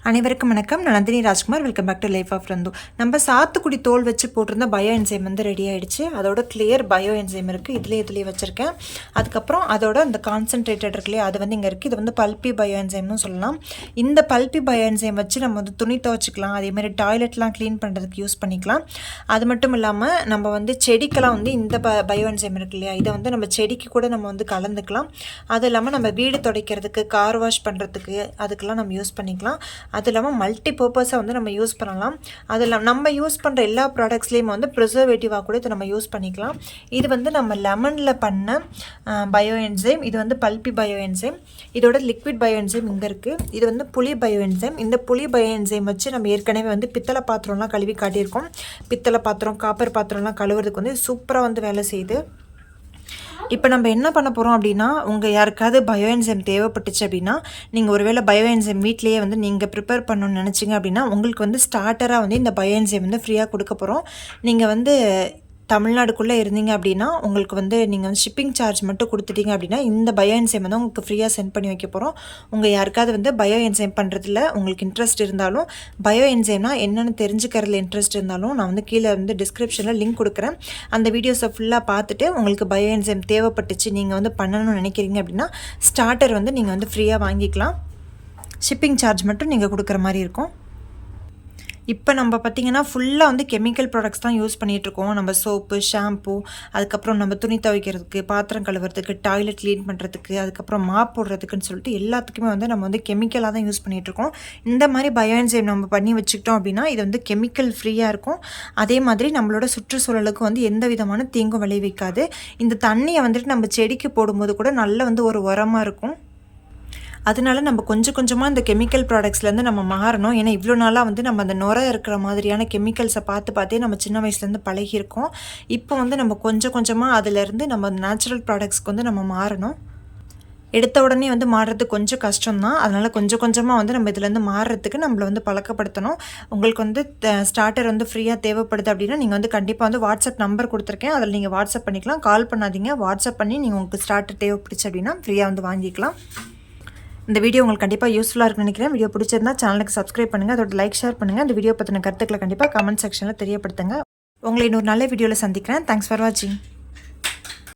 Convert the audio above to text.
அனைவருக்கும் வணக்கம். நான் Nandini Rajkumar. Welcome back to life of ரந்து. நம்ம சாத்துக்குடி தோல் வச்சு போட்டிருந்த பயோ என்சைம் வந்து ரெடி ஆகிடுச்சு. அதோட கிளியர் பயோ என்சைம் இருக்குது. இதுலேயே வச்சுருக்கேன். அதுக்கப்புறம் அதோட இந்த கான்சன்ட்ரேட்டட் இருக்குல்லையே, அது வந்து இங்கே இருக்குது. இது வந்து பல்பி பயோ என்சைம்னு சொல்லலாம். இந்த பல்பி பயோ என்சைம் வச்சு நம்ம வந்து துணி துவைச்சிக்கலாம். அதேமாதிரி டாய்லெட்லாம் க்ளீன் பண்ணுறதுக்கு யூஸ் பண்ணிக்கலாம். அது மட்டும் இல்லாமல் நம்ம வந்து செடிக்கெல்லாம் வந்து இந்த பயோ என்சைம் இருக்கு இல்லையா, இதை வந்து நம்ம செடிக்கு கூட நம்ம வந்து கலந்துக்கலாம். அது இல்லாமல் நம்ம வீடு துடைக்கிறதுக்கு, கார் வாஷ் பண்ணுறதுக்கு அதுக்கெல்லாம் நம்ம யூஸ் பண்ணிக்கலாம். அது இல்லாமல் மல்டி பர்பஸாக வந்து நம்ம யூஸ் பண்ணலாம். அது இல்லாமல் நம்ம யூஸ் பண்ணுற எல்லா ப்ராடக்ட்ஸ்லேயும் வந்து ப்ரிசர்வேட்டிவாக கூட இதை நம்ம யூஸ் பண்ணிக்கலாம். இது வந்து நம்ம லெமனில் பண்ண பயோ என்சைம். இது வந்து பல்பி பயோ என்சைம். இதோட லிக்விட் பயோ என்சைம் இங்கே இருக்குது. இது வந்து புளி பயோ என்சைம். இந்த புளி பயோ என்சைம் வச்சு நம்ம ஏற்கனவே வந்து பித்தளை பாத்திரம்லாம் கழுவி காட்டியிருக்கோம். பித்தளை பாத்திரம், காப்பர் பாத்திரம்லாம் கழுவுறதுக்கு வந்து சூப்பராக வந்து வேலை செய்யுது. இப்போ நம்ம என்ன பண்ண போகிறோம் அப்படின்னா, உங்கள் யாருக்காவது பயோ என்சைம் தேவைப்பட்டுச்சு அப்படின்னா, நீங்கள் ஒருவேளை பயோ என்சைம் வீட்லேயே வந்து நீங்கள் ப்ரிப்பேர் பண்ணணும்னு நினச்சிங்க அப்படின்னா, உங்களுக்கு வந்து ஸ்டார்டராக வந்து இந்த பயோ என்சைம் வந்து ஃப்ரீயாக கொடுக்க போகிறோம். நீங்கள் வந்து தமிழ்நாடுக்குள்ளே இருந்தீங்க அப்படின்னா உங்களுக்கு வந்து நீங்கள் வந்து ஷிப்பிங் சார்ஜ் மட்டும் கொடுத்துட்டீங்க அப்படின்னா இந்த பயோ என்சைம் வந்து உங்களுக்கு ஃப்ரீயாக சென்ட் பண்ணி வைக்க போகிறோம். உங்கள் யாருக்காவது வந்து பயோ என்சைம் பண்ணுறதுல உங்களுக்கு இன்ட்ரெஸ்ட் இருந்தாலும், பயோ என்சைம்னா என்னென்னு தெரிஞ்சுக்கிறதுல இன்ட்ரெஸ்ட் இருந்தாலும், நான் வந்து கீழே வந்து டிஸ்கிரிப்ஷனில் லிங்க் கொடுக்குறேன். அந்த வீடியோஸை ஃபுல்லாக பார்த்துட்டு உங்களுக்கு பயோ என்சைம் தேவைப்பட்டுச்சு, நீங்கள் வந்து பண்ணணும்னு நினைக்கிறீங்க அப்படின்னா ஸ்டார்டர் வந்து நீங்கள் வந்து ஃப்ரீயாக வாங்கிக்கலாம். ஷிப்பிங் சார்ஜ் மட்டும் நீங்கள் கொடுக்குற மாதிரி இருக்கும். இப்போ நம்ம பார்த்திங்கன்னா ஃபுல்லாக வந்து கெமிக்கல் ப்ராடக்ட்ஸ் தான் யூஸ் பண்ணிகிட்ருக்கோம். நம்ம சோப்பு, ஷாம்பு, அதுக்கப்புறம் நம்ம துணி துவைக்கிறதுக்கு, பாத்திரம் கழுவுறதுக்கு, டாய்லெட் க்ளீன் பண்ணுறதுக்கு, அதுக்கப்புறம் மாப் போடுறதுக்குன்னு சொல்லிட்டு எல்லாத்துக்குமே வந்து நம்ம வந்து கெமிக்கலாக தான் யூஸ் பண்ணிகிட்ருக்கோம். இந்த மாதிரி பயோ என்சைம் நம்ம பண்ணி வச்சுக்கிட்டோம் அப்படின்னா இது வந்து கெமிக்கல் ஃப்ரீயாக இருக்கும். அதே மாதிரி நம்மளோட சுற்றுச்சூழலுக்கு வந்து எந்த விதமான தீங்கும் விளைவிக்காது. இந்த தண்ணியை வந்துட்டு நம்ம செடிக்கு போடும்போது கூட நல்ல வந்து ஒரு உரமாக இருக்கும். அதனால நம்ம கொஞ்சம் கொஞ்சமாக இந்த கெமிக்கல் ப்ராடக்ட்ஸ்லேருந்து நம்ம மாறணும். ஏன்னா இவ்வளோ நாளாக வந்து நம்ம அந்த நுரை இருக்கிற மாதிரியான கெமிக்கல்ஸை பார்த்தே நம்ம சின்ன வயசுலேருந்து பழகியிருக்கோம். இப்போ வந்து நம்ம கொஞ்சம் கொஞ்சமாக அதிலேருந்து நம்ம நேச்சுரல் ப்ராடக்ட்ஸ்க்கு வந்து நம்ம மாறணும். எடுத்த உடனே வந்து மாறுறது கொஞ்சம் கஷ்டம்தான். அதனால் கொஞ்சம் கொஞ்சமாக வந்து நம்ம இதுலேருந்து மாறுறதுக்கு நம்மளை வந்து பழக்கப்படுத்தணும். உங்களுக்கு வந்து ஸ்டார்டர் வந்து ஃப்ரீயாக தேவைப்படுது அப்படின்னா நீங்கள் வந்து கண்டிப்பாக வந்து வாட்ஸ்அப் நம்பர் கொடுத்துருக்கேன். அதில் நீங்கள் வாட்ஸ்அப் பண்ணிக்கலாம். கால் பண்ணாதீங்க, வாட்ஸ்அப் பண்ணி நீங்கள் உங்களுக்கு ஸ்டார்டர் தேவைப்படுச்சு அப்படின்னா ஃப்ரீயாக வந்து வாங்கிக்கலாம். இந்த வீடியோ உங்களுக்கு கண்டிப்பாக யூஸ்ஃபுல்லாக இருக்குன்னு நினைக்கிறேன். வீடியோ பிடிச்சிருந்தா சேனலுக்கு சப்ஸ்கிரைப் பண்ணுங்கள். அதோட லைக், ஷேர் பண்ணுங்கள். இந்த வீடியோ பற்றின கருத்துக்களை கண்டிப்பாக கமெண்ட் செக்ஷனில் தெரியப்படுத்துங்க. உங்களை இன்னொரு நல்ல வீடியோவில் சந்திக்கிறேன். தேங்க்ஸ் ஃபார் வாட்சிங்.